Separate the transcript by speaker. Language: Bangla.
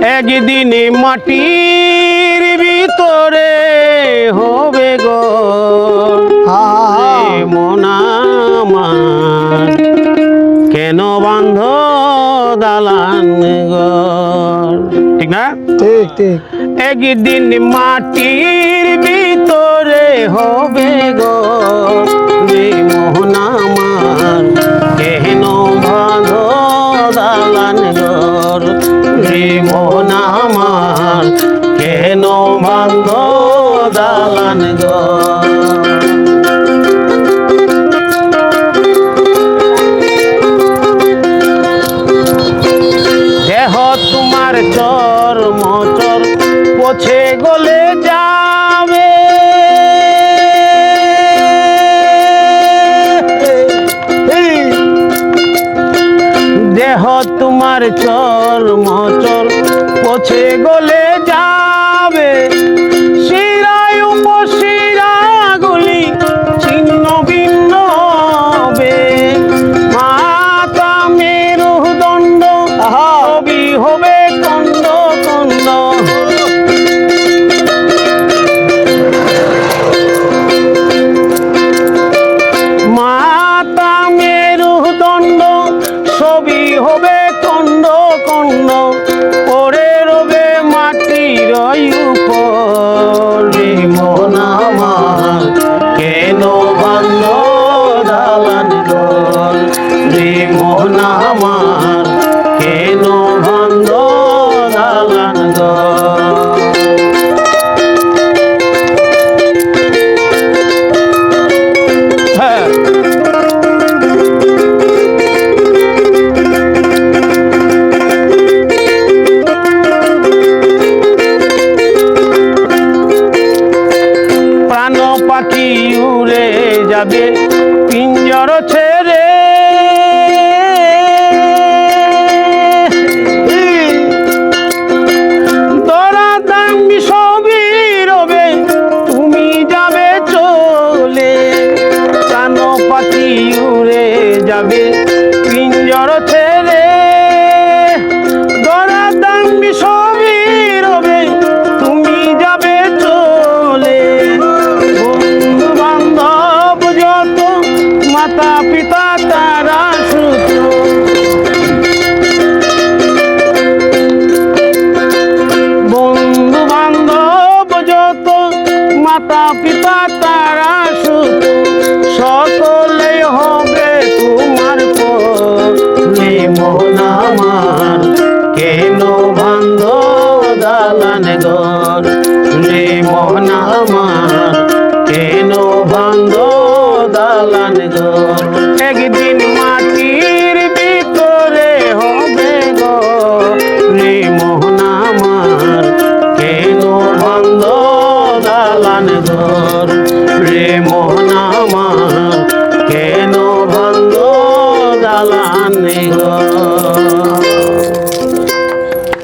Speaker 1: একদিন মাটির ভিতরে হবে গো মন আমার, কেন বান্ধ দালান ঘর। ঠিক না?
Speaker 2: ঠিক ঠিক।
Speaker 1: একদিন মাটির ভিতরে হবে গো মন আমার, কেন বান্ধ দালান ঘর রে মন আমার, কেন বান্ধ দালান ঘর। দেহ তোমার চর মচর পছে গলে যাবে, দেহ তোমার চর মচর পছে গলে যাবে, শিরায় উপশিরাগুলি ছিন্ন ভিন্ন হবে, মাথা মেরুদণ্ড সবই হবে কন্দ কন্দ। মাথা মেরুদণ্ড সবই হবে কন্দ কন্দ, পড়ে রবে মাটির উপর রে মন আমার, কেন বান্ধ দালান ঘর রে মন আমার, কেন বান্ধ দালান ঘর। হ্যাঁ, প্রাণ পাখি উড়ে যাবে পিঞ্জর ছেড়ে, দরা দাঙ্গি সবই রবে তুমি যাবে চলে, প্রাণ পাখি উড়ে যাবে পিঞ্জর ছেড়ে, দরা দাঙ্গি সবই রবে তুমি যাবে চলে, বন্ধু বান্ধব যত মাতা পিতা তারা সুত, বন্ধু বান্ধব যত মাতা পিতা তারা সুত, সকলে হবে তোমার পরে মন আমার, কেন বান্ধ দালান ঘর রে মন আমার, কেন বান্ধ দালান ঘর। একদিন